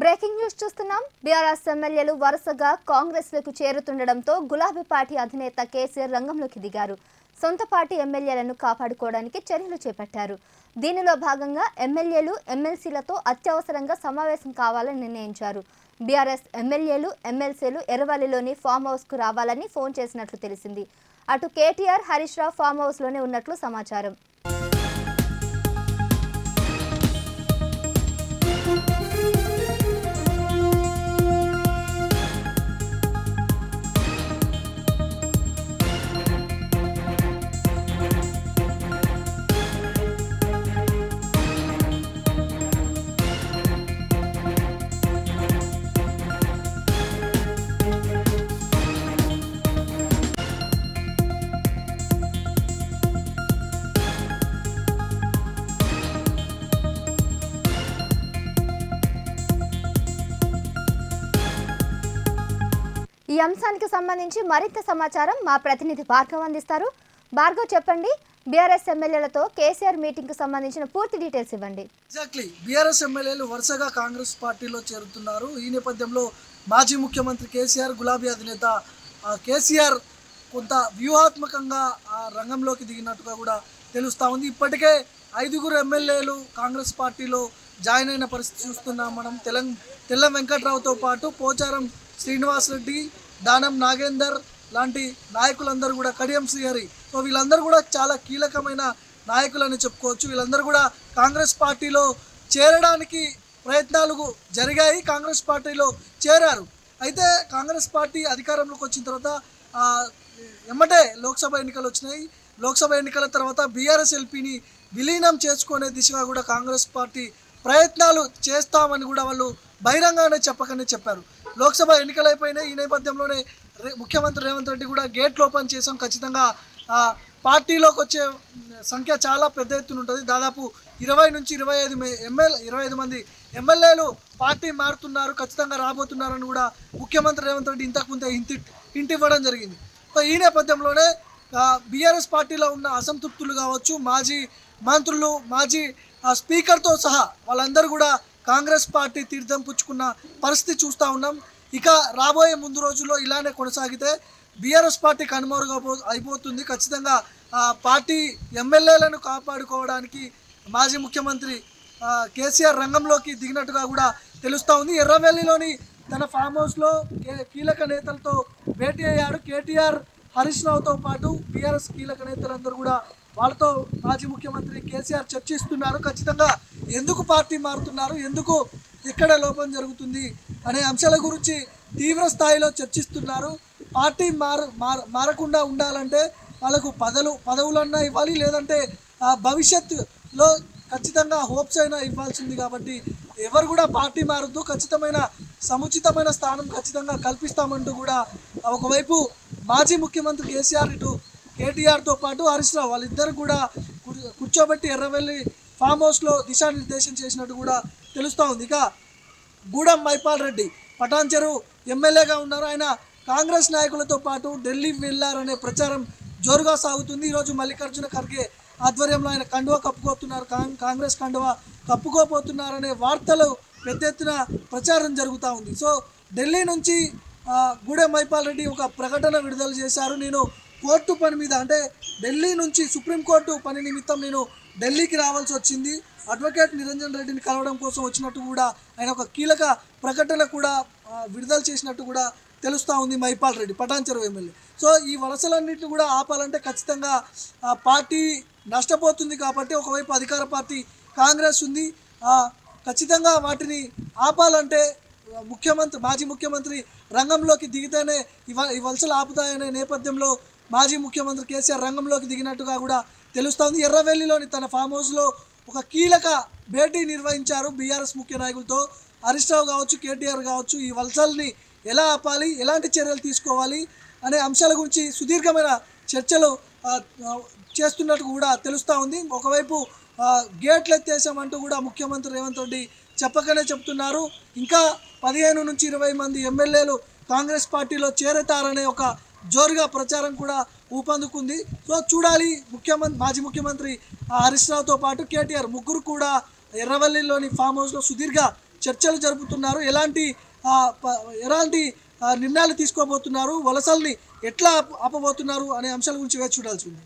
Breaking news చూస్తున్నాం. BRS ఎమ్మెల్యేలు వరుసగా కాంగ్రెస్లోకి చేరుతుండడంతో గులాబీ పార్టీ అధినేత కేసీఆర్ రంగంలోకి దిగారు. సొంత పార్టీ ఎమ్మెల్యేలను కాపాడుకోవడానికి చర్యలు చేపట్టారు. దీనిలో భాగంగా ఎమ్మెల్యేలు ఎమ్మెల్సీలతో అత్యవసరంగా సమావేశం కావాలని నిర్ణయించారు. బీఆర్ఎస్ ఎమ్మెల్యేలు ఎమ్మెల్సీలు ఎర్రవల్లిలోని ఫామ్ హౌస్కు రావాలని ఫోన్ చేసినట్లు తెలిసింది. అటు కేటీఆర్, హరీష్ రావు ఫామ్ హౌస్లోనే ఉన్నట్లు సమాచారం. ఈ అంశానికి సంబంధించి మరింత సమాచారం మా ప్రతినిధి భార్గవ్ అందిస్తారు. భార్గవ్, చెప్పండి, బీఆర్ఎస్ ఎమ్మెల్యేలతో కేసీఆర్ మీటింగ్ కు సంబంధించిన పూర్తి డీటెయిల్స్ ఇవ్వండి. ఎగ్జాక్ట్లీ, బీఆర్ఎస్ ఎమ్మెల్యేలు వరుసగా కాంగ్రెస్ పార్టీలో చేరుతున్నారు. ఈ నేపథ్యంలో మాజీ ముఖ్యమంత్రి కేసీఆర్, గులాబీ అధినేత కేసీఆర్ కొంత వ్యూహాత్మకంగా రంగంలోకి దిగినట్టుగా కూడా తెలుస్తూ ఉంది. ఇప్పటికే 5 ఎమ్మెల్యేలు కాంగ్రెస్ పార్టీలో జాయిన్ అయిన పరిస్థితి చూస్తున్నాం మనం. తెల్ల వెంకట్రావుతో పాటు పోచారం శ్రీనివాసరెడ్డి, దానం నాగేందర్ లాంటి నాయకులందరూ కూడా, కడియం శ్రీహరి, సో వీళ్ళందరూ కూడా చాలా కీలకమైన నాయకులని చెప్పుకోవచ్చు. వీళ్ళందరూ కూడా కాంగ్రెస్ పార్టీలో చేరడానికి ప్రయత్నాలు జరిగాయి, కాంగ్రెస్ పార్టీలో చేరారు. అయితే కాంగ్రెస్ పార్టీ అధికారంలోకి వచ్చిన తర్వాత ఎమ్మటే లోక్సభ ఎన్నికలు వచ్చినాయి. లోక్సభ ఎన్నికల తర్వాత బీఆర్ఎస్ ఎల్పీని విలీనం చేసుకునే దిశగా కూడా కాంగ్రెస్ పార్టీ ప్రయత్నాలు చేస్తామని కూడా వాళ్ళు బహిరంగానే చెప్పారు. లోక్సభ ఎన్నికలు అయిపోయినాయి. ఈ నేపథ్యంలోనే ముఖ్యమంత్రి రేవంత్ రెడ్డి కూడా గేట్లు ఓపెన్ చేసాం, ఖచ్చితంగా పార్టీలోకి వచ్చే సంఖ్య చాలా పెద్ద ఎత్తున ఉంటుంది. దాదాపు 20 నుంచి 25 మంది ఎమ్మెల్యేలు పార్టీ మారుతున్నారు, ఖచ్చితంగా రాబోతున్నారని కూడా ముఖ్యమంత్రి రేవంత్ రెడ్డి ఇంతకుముందే హింట్ ఇవ్వడం జరిగింది. సో ఈ నేపథ్యంలోనే బీఆర్ఎస్ పార్టీలో ఉన్న అసంతృప్తులు కావచ్చు, మాజీ మంత్రులు, మాజీ స్పీకర్తో సహా వాళ్ళందరూ కూడా కాంగ్రెస్ పార్టీ తీర్థం పుచ్చుకున్న పరిస్థితి చూస్తూ ఉన్నాం. ఇక రాబోయే ముందు రోజుల్లో ఇలానే కొనసాగితే బీఆర్ఎస్ పార్టీ కనుమరుగు అయిపోతుంది. ఖచ్చితంగా పార్టీ ఎమ్మెల్యేలను కాపాడుకోవడానికి మాజీ ముఖ్యమంత్రి కేసీఆర్ రంగంలోకి దిగినట్టుగా కూడా తెలుస్తూ ఉంది. ఎర్రవెల్లిలోని తన ఫామ్ హౌస్లో కీలక నేతలతో భేటీ అయ్యాడు. కేటీఆర్, హరీష్ రావుతో పాటు బీఆర్ఎస్ కీలక నేతలందరూ కూడా వాళ్ళతో మాజీ ముఖ్యమంత్రి కేసీఆర్ చర్చిస్తున్నారు. ఖచ్చితంగా ఎందుకు పార్టీ మారుతున్నారు, ఎందుకు ఎక్కడ లోపం జరుగుతుంది అనే అంశాల గురించి తీవ్ర స్థాయిలో చర్చిస్తున్నారు. పార్టీ మారకుండా ఉండాలంటే వాళ్ళకు పదవులన్నా ఇవ్వాలి, లేదంటే భవిష్యత్తులో ఖచ్చితంగా హోప్స్ అయినా ఇవ్వాల్సింది. కాబట్టి ఎవరు కూడా పార్టీ మారద్దు, ఖచ్చితమైన సముచితమైన స్థానం ఖచ్చితంగా కల్పిస్తామంటూ కూడా ఒకవైపు మాజీ ముఖ్యమంత్రి కేసీఆర్, ఇటు కేటీఆర్తో పాటు హరీష్ రావు వాళ్ళిద్దరు కూడా కూర్చోబెట్టి ఎర్రవెల్లి ఫామ్ హౌస్లో దిశానిర్దేశం చేసినట్టు కూడా తెలుస్తూ ఉంది. ఇక గూడెం మైపాల్ రెడ్డి పటాన్చెరు ఎమ్మెల్యేగా ఉన్నారు. ఆయన కాంగ్రెస్ నాయకులతో పాటు ఢిల్లీ వెళ్లారనే ప్రచారం జోరుగా సాగుతుంది. ఈరోజు మల్లికార్జున ఖర్గే ఆధ్వర్యంలో ఆయన కండువా కప్పుకోతున్నారు, కాంగ్రెస్ కండువా కప్పుకోపోతున్నారనే వార్తలు పెద్ద ఎత్తున ప్రచారం జరుగుతూ ఉంది. సో ఢిల్లీ నుంచి గూడెం మైపాల్ రెడ్డి ఒక ప్రకటన విడుదల చేశారు. నేను కోర్టు పని మీద, అంటే ఢిల్లీ నుంచి సుప్రీంకోర్టు పని నిమిత్తం నేను ఢిల్లీకి రావాల్సి వచ్చింది, అడ్వకేట్ నిరంజన్ రెడ్డిని కలవడం కోసం వచ్చినట్టు కూడా ఆయన ఒక కీలక ప్రకటన కూడా విడుదల చేసినట్టు కూడా తెలుస్తూ ఉంది మైపాల్ రెడ్డి, పటాన్చెరు ఎమ్మెల్యే. సో ఈ వలసలన్నింటినీ కూడా ఆపాలంటే ఖచ్చితంగా పార్టీ నష్టపోతుంది. కాబట్టి ఒకవైపు అధికార పార్టీ కాంగ్రెస్ ఉంది, ఖచ్చితంగా వాటిని ఆపాలంటే మాజీ ముఖ్యమంత్రి రంగంలోకి దిగితేనే ఈ వలసలు ఆపుతాయనే నేపథ్యంలో మాజీ ముఖ్యమంత్రి కేసీఆర్ రంగంలోకి దిగినట్టుగా కూడా తెలుస్తోంది. ఎర్రవెల్లిలోని తన ఫామ్ హౌస్లో ఒక కీలక భేటీ నిర్వహించారు బీఆర్ఎస్ ముఖ్య నాయకులతో. హరీష్ రావు కావచ్చు, కేటీఆర్ కావచ్చు, ఈ వలసల్ని ఎలా ఆపాలి, ఎలాంటి చర్యలు తీసుకోవాలి అనే అంశాల గురించి సుదీర్ఘమైన చర్చలు చేస్తున్నట్టు కూడా తెలుస్తూ ఉంది. ఒకవైపు గేట్లు ఎత్తేసామంటూ కూడా ముఖ్యమంత్రి రేవంత్ రెడ్డి చెప్పకనే చెప్తున్నారు. ఇంకా 15 నుంచి 20 మంది ఎమ్మెల్యేలు కాంగ్రెస్ పార్టీలో చేరతారనే ఒక జోరుగా ప్రచారం కూడా ఊపందుకుంది. సో చూడాలి, మాజీ ముఖ్యమంత్రి హరీష్ రావుతో పాటు కేటీఆర్ ముగ్గురు కూడా ఎర్రవల్లిలోని ఫామ్ హౌస్లో సుదీర్ఘ చర్చలు జరుపుతున్నారు. ఎలాంటి నిర్ణయాలు తీసుకోబోతున్నారు, వలసల్ని ఎట్లా ఆపబోతున్నారు అనే అంశాల గురించి వేచి చూడాల్సి ఉంది.